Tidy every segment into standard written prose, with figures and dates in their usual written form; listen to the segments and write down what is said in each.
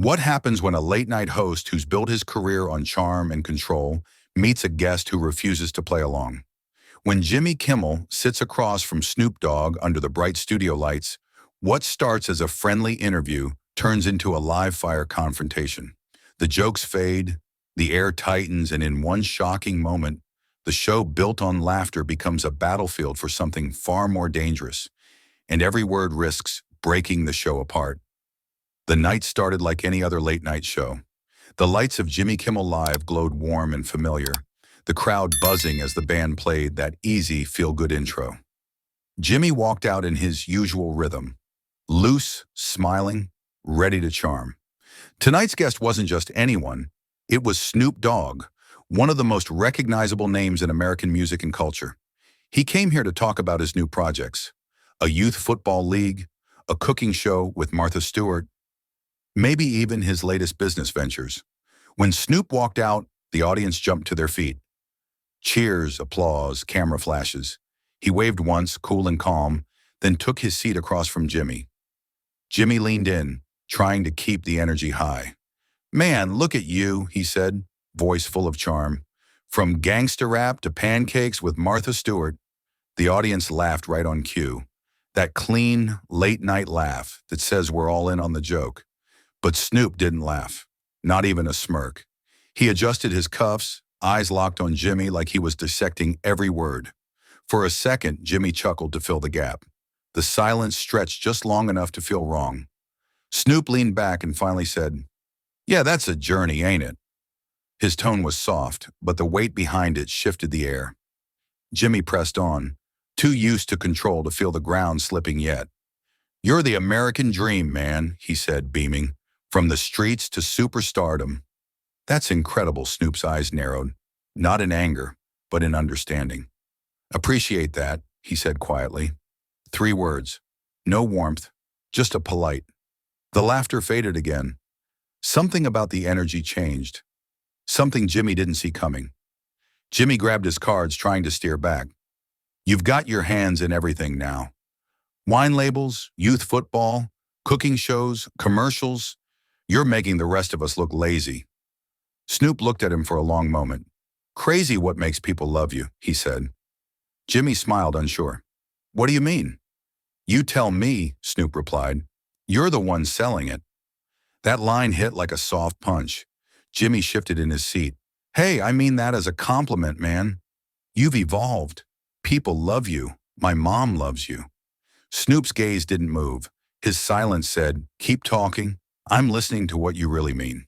What happens when a late-night host who's built his career on charm and control meets a guest who refuses to play along? When Jimmy Kimmel sits across from Snoop Dogg under the bright studio lights, what starts as a friendly interview turns into a live-fire confrontation. The jokes fade, the air tightens, and in one shocking moment, the show built on laughter becomes a battlefield for something far more dangerous, and every word risks breaking the show apart. The night started like any other late-night show. The lights of Jimmy Kimmel Live glowed warm and familiar, the crowd buzzing as the band played that easy, feel-good intro. Jimmy walked out in his usual rhythm, loose, smiling, ready to charm. Tonight's guest wasn't just anyone, it was Snoop Dogg, one of the most recognizable names in American music and culture. He came here to talk about his new projects, a youth football league, a cooking show with Martha Stewart, maybe even his latest business ventures. When Snoop walked out, the audience jumped to their feet. Cheers, applause, camera flashes. He waved once, cool and calm, then took his seat across from Jimmy. Jimmy leaned in, trying to keep the energy high. "Man, look at you," he said, voice full of charm. From gangster rap to pancakes with Martha Stewart, the audience laughed right on cue. That clean, late-night laugh that says we're all in on the joke. But Snoop didn't laugh, not even a smirk. He adjusted his cuffs, eyes locked on Jimmy like he was dissecting every word. For a second, Jimmy chuckled to fill the gap. The silence stretched just long enough to feel wrong. Snoop leaned back and finally said, "Yeah, that's a journey, ain't it?" His tone was soft, but the weight behind it shifted the air. Jimmy pressed on, too used to control to feel the ground slipping yet. "You're the American dream, man," he said, beaming. "From the streets to superstardom." "That's incredible," Snoop's eyes narrowed, not in anger, but in understanding. "Appreciate that," he said quietly. 3 words. No warmth, just a polite. The laughter faded again. Something about the energy changed. Something Jimmy didn't see coming. Jimmy grabbed his cards, trying to steer back. "You've got your hands in everything now. Wine labels, youth football, cooking shows, commercials. You're making the rest of us look lazy." Snoop looked at him for a long moment. "Crazy what makes people love you," he said. Jimmy smiled, unsure. "What do you mean?" "You tell me," Snoop replied. "You're the one selling it." That line hit like a soft punch. Jimmy shifted in his seat. "Hey, I mean that as a compliment, man. You've evolved. People love you. My mom loves you." Snoop's gaze didn't move. His silence said, "Keep talking. I'm listening to what you really mean."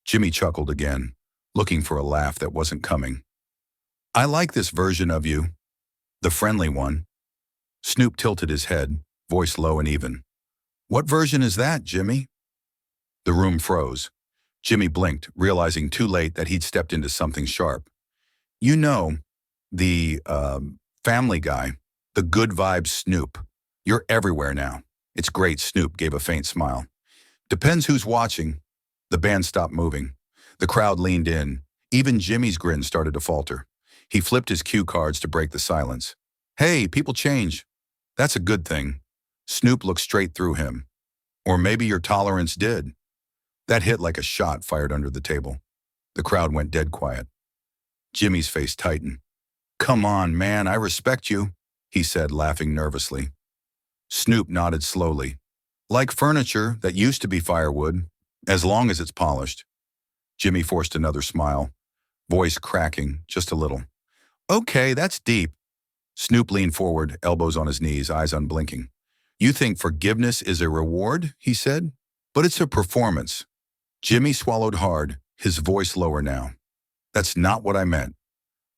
Jimmy chuckled again, looking for a laugh that wasn't coming. "I like this version of you. The friendly one." Snoop tilted his head, voice low and even. "What version is that, Jimmy?" The room froze. Jimmy blinked, realizing too late that he'd stepped into something sharp. "You know, the, family guy, the good vibes Snoop. You're everywhere now." "It's great," Snoop gave a faint smile. "Depends who's watching." The band stopped moving. The crowd leaned in. Even Jimmy's grin started to falter. He flipped his cue cards to break the silence. "Hey, people change. That's a good thing." Snoop looked straight through him. "Or maybe your tolerance did." That hit like a shot fired under the table. The crowd went dead quiet. Jimmy's face tightened. "Come on, man, I respect you," he said, laughing nervously. Snoop nodded slowly. "Like furniture that used to be firewood, as long as it's polished." Jimmy forced another smile, voice cracking just a little. "Okay, that's deep." Snoop leaned forward, elbows on his knees, eyes unblinking. "You think forgiveness is a reward?" he said. "But it's a performance." Jimmy swallowed hard, his voice lower now. "That's not what I meant."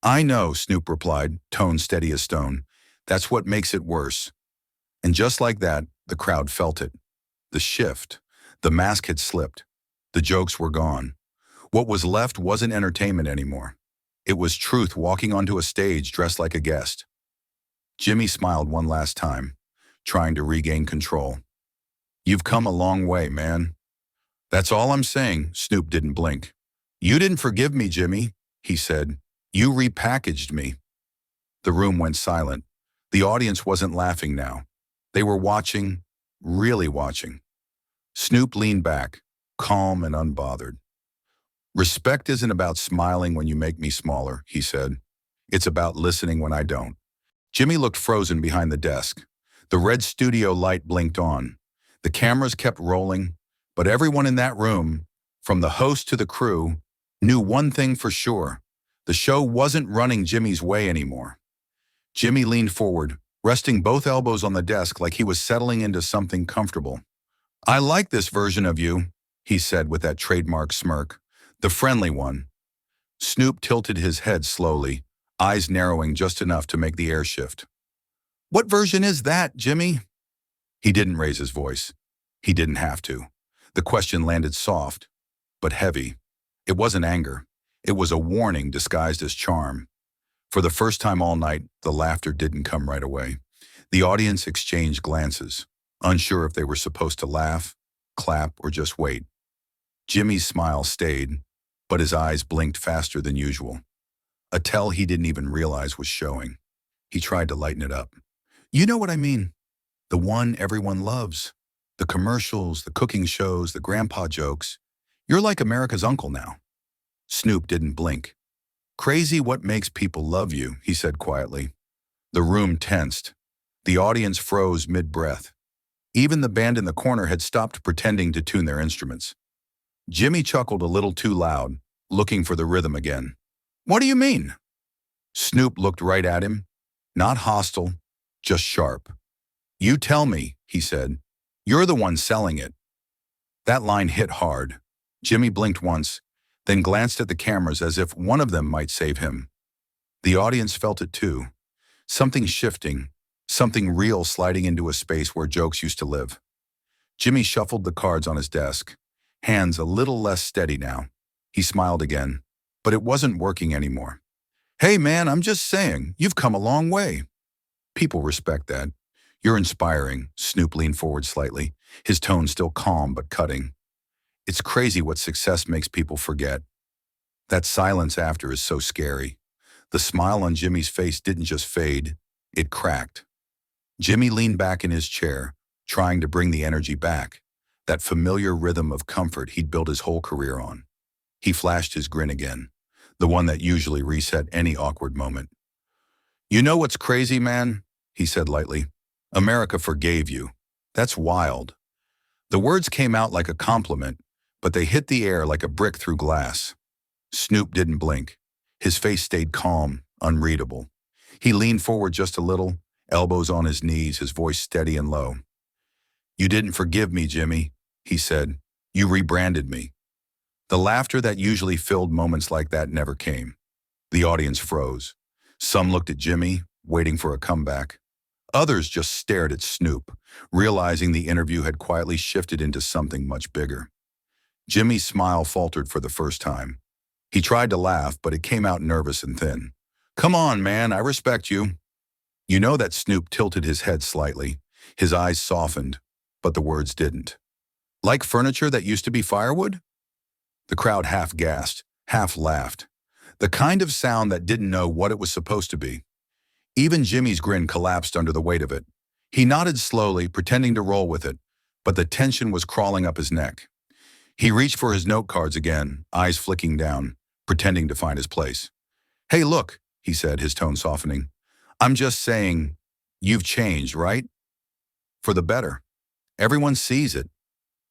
"I know," Snoop replied, tone steady as stone. "That's what makes it worse." And just like that, the crowd felt it. The shift. The mask had slipped. The jokes were gone. What was left wasn't entertainment anymore. It was truth walking onto a stage dressed like a guest. Jimmy smiled one last time, trying to regain control. "You've come a long way, man." "That's all I'm saying." Snoop didn't blink. "You didn't forgive me, Jimmy," he said. "You repackaged me." The room went silent. The audience wasn't laughing now. They were watching, really watching. Snoop leaned back, calm and unbothered. Respect isn't about smiling when you make me smaller, he said. It's about listening when I don't. Jimmy looked frozen behind the desk. The red studio light blinked on. The cameras kept rolling, but everyone in that room, from the host to the crew, knew one thing for sure. The show wasn't running Jimmy's way anymore. Jimmy leaned forward, resting both elbows on the desk like he was settling into something comfortable. I like this version of you, he said with that trademark smirk, the friendly one. Snoop tilted his head slowly, eyes narrowing just enough to make the air shift. What version is that, Jimmy? He didn't raise his voice. He didn't have to. The question landed soft, but heavy. It wasn't anger. It was a warning disguised as charm. For the first time all night, the laughter didn't come right away. The audience exchanged glances, unsure if they were supposed to laugh, clap, or just wait. Jimmy's smile stayed, but his eyes blinked faster than usual. A tell he didn't even realize was showing. He tried to lighten it up. You know what I mean? The one everyone loves. The commercials, the cooking shows, the grandpa jokes. You're like America's uncle now. Snoop didn't blink. Crazy what makes people love you, he said quietly. The room tensed. The audience froze mid-breath. Even the band in the corner had stopped pretending to tune their instruments. Jimmy chuckled a little too loud, looking for the rhythm again. What do you mean? Snoop looked right at him. Not hostile, just sharp. You tell me, he said. You're the one selling it. That line hit hard. Jimmy blinked once, then glanced at the cameras as if one of them might save him. The audience felt it too. Something shifting, something real sliding into a space where jokes used to live. Jimmy shuffled the cards on his desk, hands a little less steady now. He smiled again, but it wasn't working anymore. Hey man, I'm just saying, you've come a long way. People respect that. You're inspiring, Snoop leaned forward slightly, his tone still calm but cutting. It's crazy what success makes people forget. That silence after is so scary. The smile on Jimmy's face didn't just fade, it cracked. Jimmy leaned back in his chair, trying to bring the energy back, that familiar rhythm of comfort he'd built his whole career on. He flashed his grin again, the one that usually reset any awkward moment. You know what's crazy, man? He said lightly. America forgave you. That's wild. The words came out like a compliment, but they hit the air like a brick through glass. Snoop didn't blink. His face stayed calm, unreadable. He leaned forward just a little, elbows on his knees, his voice steady and low. You didn't forgive me, Jimmy, he said. You rebranded me. The laughter that usually filled moments like that never came. The audience froze. Some looked at Jimmy, waiting for a comeback. Others just stared at Snoop, realizing the interview had quietly shifted into something much bigger. Jimmy's smile faltered for the first time. He tried to laugh, but it came out nervous and thin. Come on, man, I respect you. You know that Snoop tilted his head slightly. His eyes softened, but the words didn't. Like furniture that used to be firewood? The crowd half gasped, half laughed. The kind of sound that didn't know what it was supposed to be. Even Jimmy's grin collapsed under the weight of it. He nodded slowly, pretending to roll with it, but the tension was crawling up his neck. He reached for his note cards again, eyes flicking down, pretending to find his place. Hey, look, he said, his tone softening. I'm just saying, you've changed, right? For the better. Everyone sees it.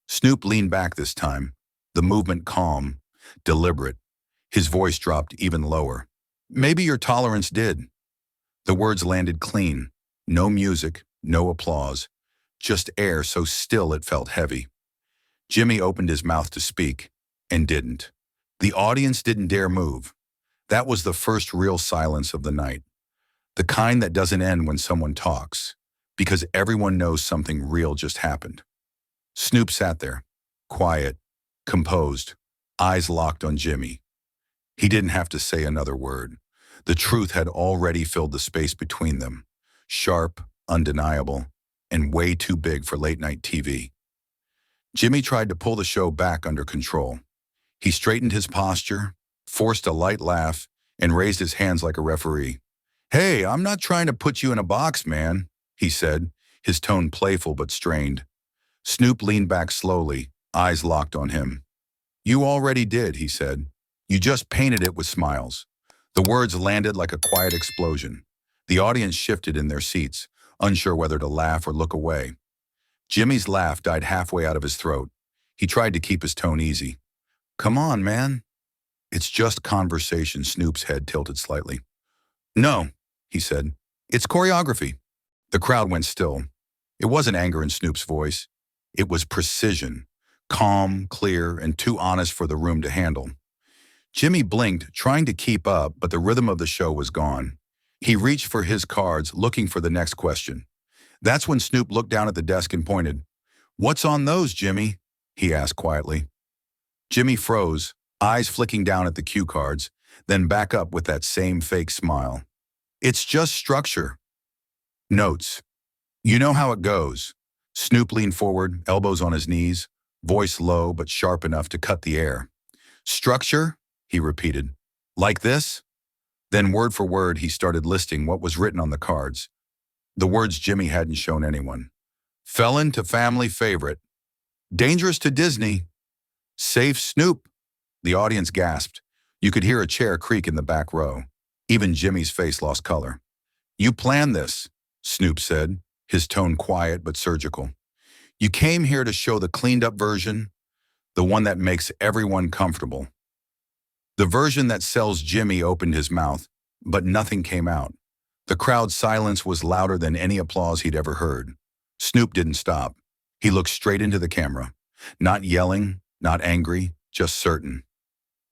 Snoop leaned back this time, the movement calm, deliberate. His voice dropped even lower. Maybe your tolerance did. The words landed clean. No music, no applause. Just air so still it felt heavy. Jimmy opened his mouth to speak, and didn't. The audience didn't dare move. That was the first real silence of the night. The kind that doesn't end when someone talks, because everyone knows something real just happened. Snoop sat there, quiet, composed, eyes locked on Jimmy. He didn't have to say another word. The truth had already filled the space between them, sharp, undeniable, and way too big for late-night TV. Jimmy tried to pull the show back under control. He straightened his posture, forced a light laugh, and raised his hands like a referee. Hey, I'm not trying to put you in a box, man, he said, his tone playful but strained. Snoop leaned back slowly, eyes locked on him. You already did, he said. You just painted it with smiles. The words landed like a quiet explosion. The audience shifted in their seats, unsure whether to laugh or look away. Jimmy's laugh died halfway out of his throat. He tried to keep his tone easy. Come on, man. It's just conversation. Snoop's head tilted slightly. No, he said. It's choreography. The crowd went still. It wasn't anger in Snoop's voice. It was precision, calm, clear, and too honest for the room to handle. Jimmy blinked, trying to keep up, but the rhythm of the show was gone. He reached for his cards, looking for the next question. That's when Snoop looked down at the desk and pointed. What's on those, Jimmy? He asked quietly. Jimmy froze, eyes flicking down at the cue cards, then back up with that same fake smile. It's just structure. Notes. You know how it goes. Snoop leaned forward, elbows on his knees, voice low but sharp enough to cut the air. Structure? He repeated. Like this? Then word for word he started listing what was written on the cards. The words Jimmy hadn't shown anyone. Felon to family favorite. Dangerous to Disney. Safe Snoop. The audience gasped. You could hear a chair creak in the back row. Even Jimmy's face lost color. You planned this, Snoop said, his tone quiet but surgical. You came here to show the cleaned-up version, the one that makes everyone comfortable. The version that sells. Jimmy opened his mouth, but nothing came out. The crowd's silence was louder than any applause he'd ever heard. Snoop didn't stop. He looked straight into the camera. Not yelling, not angry, just certain.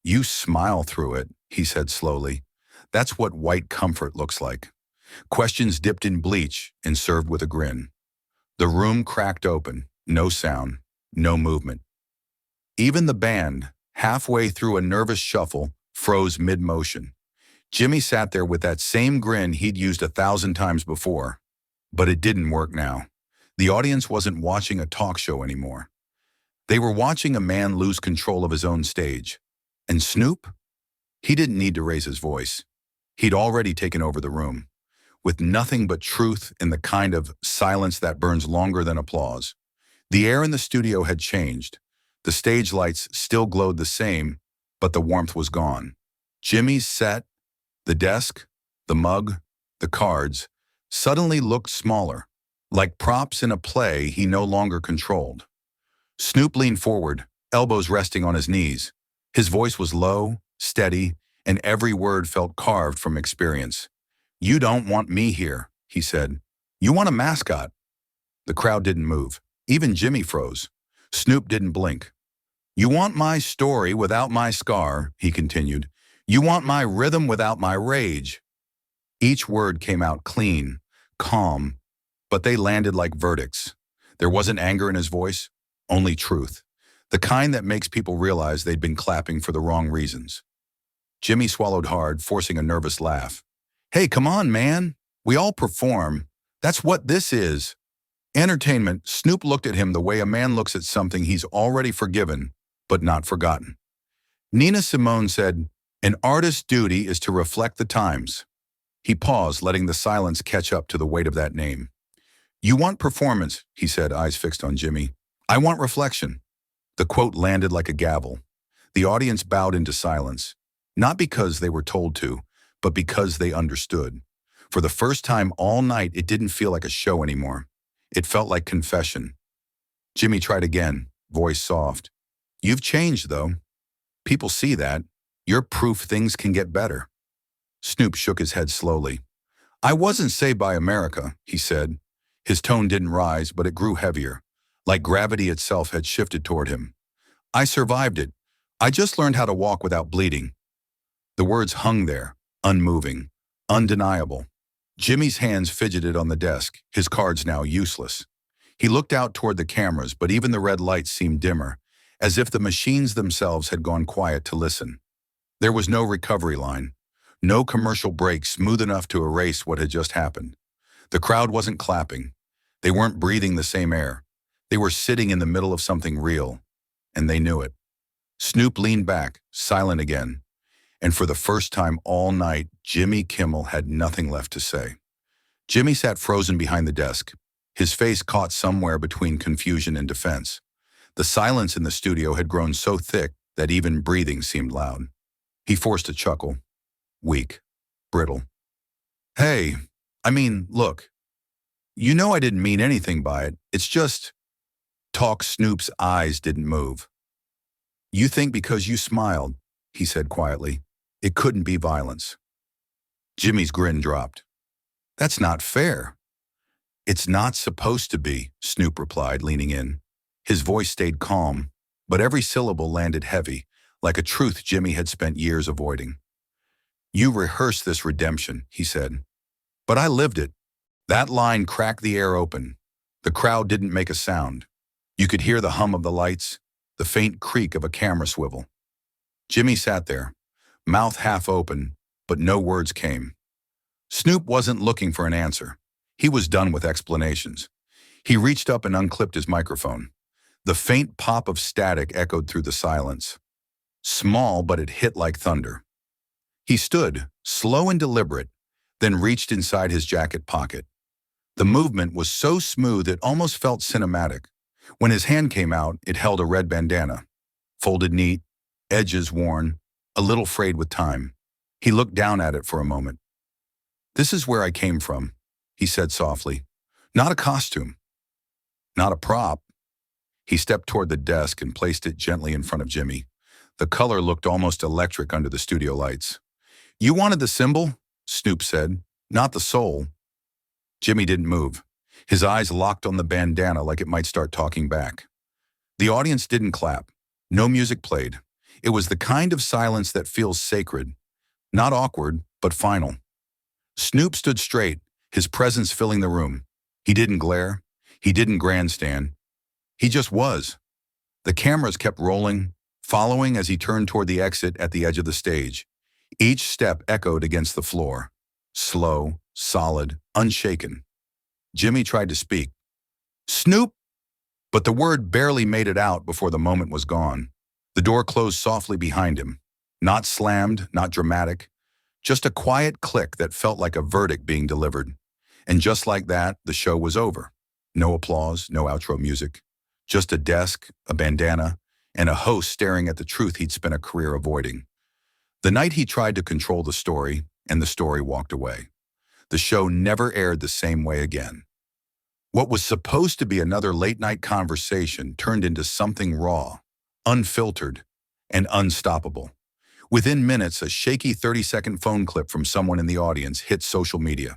You smile through it, he said slowly. That's what white comfort looks like. Questions dipped in bleach and served with a grin. The room cracked open, no sound, no movement. Even the band, halfway through a nervous shuffle, froze mid-motion. Jimmy sat there with that same grin he'd used 1,000 times before. But it didn't work now. The audience wasn't watching a talk show anymore. They were watching a man lose control of his own stage. And Snoop? He didn't need to raise his voice. He'd already taken over the room, with nothing but truth and the kind of silence that burns longer than applause. The air in the studio had changed. The stage lights still glowed the same, but the warmth was gone. Jimmy's set, the desk, the mug, the cards, suddenly looked smaller, like props in a play he no longer controlled. Snoop leaned forward, elbows resting on his knees. His voice was low, steady, and every word felt carved from experience. You don't want me here, he said. You want a mascot. The crowd didn't move. Even Jimmy froze. Snoop didn't blink. You want my story without my scar, he continued. You want my rhythm without my rage. Each word came out clean, calm, but they landed like verdicts. There wasn't anger in his voice, only truth. The kind that makes people realize they'd been clapping for the wrong reasons. Jimmy swallowed hard, forcing a nervous laugh. Hey, come on, man. We all perform. That's what this is. Entertainment. Snoop looked at him the way a man looks at something he's already forgiven, but not forgotten. Nina Simone said, an artist's duty is to reflect the times. He paused, letting the silence catch up to the weight of that name. You want performance, he said, eyes fixed on Jimmy. I want reflection. The quote landed like a gavel. The audience bowed into silence, not because they were told to, but because they understood. For the first time all night, it didn't feel like a show anymore. It felt like confession. Jimmy tried again, voice soft. You've changed, though. People see that. You're proof things can get better. Snoop shook his head slowly. I wasn't saved by America, he said. His tone didn't rise, but it grew heavier, like gravity itself had shifted toward him. I survived it. I just learned how to walk without bleeding. The words hung there, unmoving, undeniable. Jimmy's hands fidgeted on the desk, his cards now useless. He looked out toward the cameras, but even the red lights seemed dimmer, as if the machines themselves had gone quiet to listen. There was no recovery line, no commercial break smooth enough to erase what had just happened. The crowd wasn't clapping. They weren't breathing the same air. They were sitting in the middle of something real, and they knew it. Snoop leaned back, silent again, and for the first time all night, Jimmy Kimmel had nothing left to say. Jimmy sat frozen behind the desk, his face caught somewhere between confusion and defense. The silence in the studio had grown so thick that even breathing seemed loud. He forced a chuckle. Weak. Brittle. Hey, look. You know I didn't mean anything by it. It's just... Talk. Snoop's eyes didn't move. You think because you smiled, he said quietly, it couldn't be violence. Jimmy's grin dropped. That's not fair. It's not supposed to be, Snoop replied, leaning in. His voice stayed calm, but every syllable landed heavy, like a truth Jimmy had spent years avoiding. You rehearsed this redemption, he said. But I lived it. That line cracked the air open. The crowd didn't make a sound. You could hear the hum of the lights, the faint creak of a camera swivel. Jimmy sat there, mouth half open, but no words came. Snoop wasn't looking for an answer. He was done with explanations. He reached up and unclipped his microphone. The faint pop of static echoed through the silence. Small, but it hit like thunder. He stood, slow and deliberate, then reached inside his jacket pocket. The movement was so smooth it almost felt cinematic. When his hand came out, it held a red bandana. Folded neat, edges worn, a little frayed with time. He looked down at it for a moment. This is where I came from, he said softly. Not a costume. Not a prop. He stepped toward the desk and placed it gently in front of Jimmy. The color looked almost electric under the studio lights. You wanted the symbol? Snoop said. Not the soul. Jimmy didn't move. His eyes locked on the bandana like it might start talking back. The audience didn't clap. No music played. It was the kind of silence that feels sacred. Not awkward, but final. Snoop stood straight, his presence filling the room. He didn't glare. He didn't grandstand. He just was. The cameras kept rolling, following as he turned toward the exit at the edge of the stage. Each step echoed against the floor. Slow, solid, unshaken. Jimmy tried to speak. Snoop! But the word barely made it out before the moment was gone. The door closed softly behind him. Not slammed, not dramatic. Just a quiet click that felt like a verdict being delivered. And just like that, the show was over. No applause, no outro music. Just a desk, a bandana, and a host staring at the truth he'd spent a career avoiding. The night he tried to control the story, and the story walked away. The show never aired the same way again. What was supposed to be another late-night conversation turned into something raw, unfiltered, and unstoppable. Within minutes, a shaky 30-second phone clip from someone in the audience hit social media.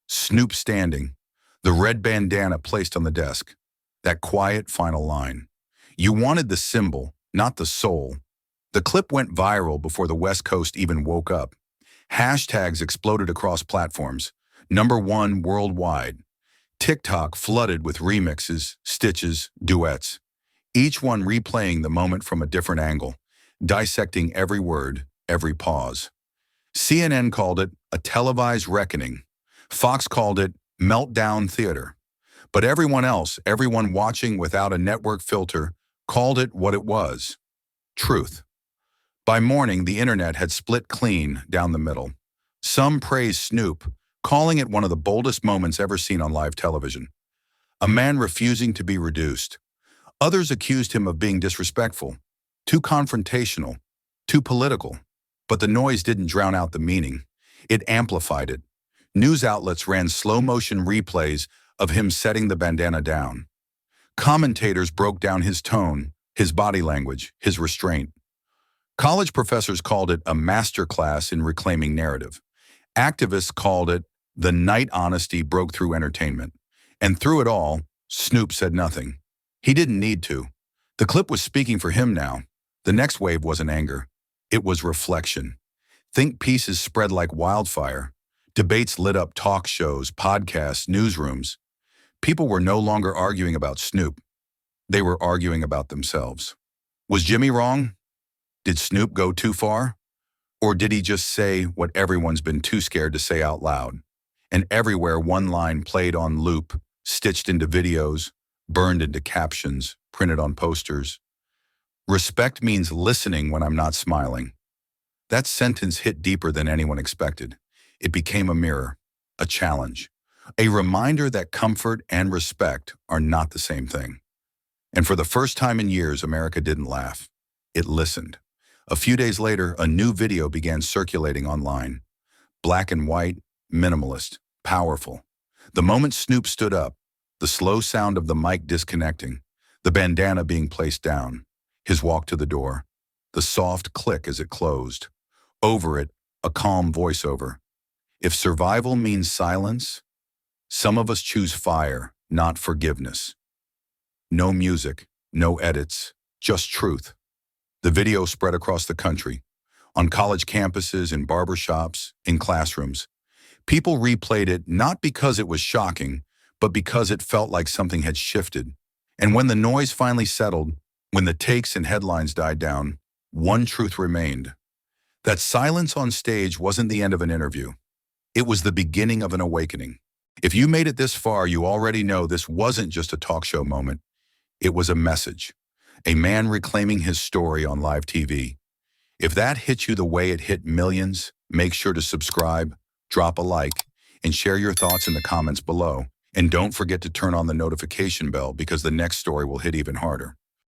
Snoop standing, the red bandana placed on the desk. That quiet final line. You wanted the symbol, not the soul. The clip went viral before the West Coast even woke up. Hashtags exploded across platforms. #1 worldwide. TikTok flooded with remixes, stitches, duets. Each one replaying the moment from a different angle, dissecting every word, every pause. CNN called it a televised reckoning. Fox called it meltdown theater. But everyone else, everyone watching without a network filter, called it what it was. Truth. By morning, the internet had split clean down the middle. Some praised Snoop, calling it one of the boldest moments ever seen on live television. A man refusing to be reduced. Others accused him of being disrespectful, too confrontational, too political. But the noise didn't drown out the meaning. It amplified it. News outlets ran slow-motion replays of him setting the bandana down. Commentators broke down his tone, his body language, his restraint. College professors called it a masterclass in reclaiming narrative. Activists called it the night honesty broke through entertainment. And through it all, Snoop said nothing. He didn't need to. The clip was speaking for him now. The next wave wasn't anger. It was reflection. Think pieces spread like wildfire. Debates lit up talk shows, podcasts, newsrooms. People were no longer arguing about Snoop. They were arguing about themselves. Was Jimmy wrong? Did Snoop go too far? Or did he just say what everyone's been too scared to say out loud? And everywhere one line played on loop, stitched into videos, burned into captions, printed on posters. Respect means listening when I'm not smiling. That sentence hit deeper than anyone expected. It became a mirror, a challenge, a reminder that comfort and respect are not the same thing. And for the first time in years, America didn't laugh. It listened. A few days later, a new video began circulating online. Black and white, minimalist, powerful. The moment Snoop stood up, the slow sound of the mic disconnecting, the bandana being placed down, his walk to the door, the soft click as it closed. Over it, a calm voiceover. If survival means silence, some of us choose fire, not forgiveness. No music, no edits, just truth. The video spread across the country, on college campuses, in barbershops, in classrooms. People replayed it not because it was shocking, but because it felt like something had shifted. And when the noise finally settled, when the takes and headlines died down, one truth remained. That silence on stage wasn't the end of an interview. It was the beginning of an awakening. If you made it this far, you already know this wasn't just a talk show moment. It was a message. A man reclaiming his story on live TV. If that hit you the way it hit millions, make sure to subscribe, drop a like, and share your thoughts in the comments below. And don't forget to turn on the notification bell because the next story will hit even harder.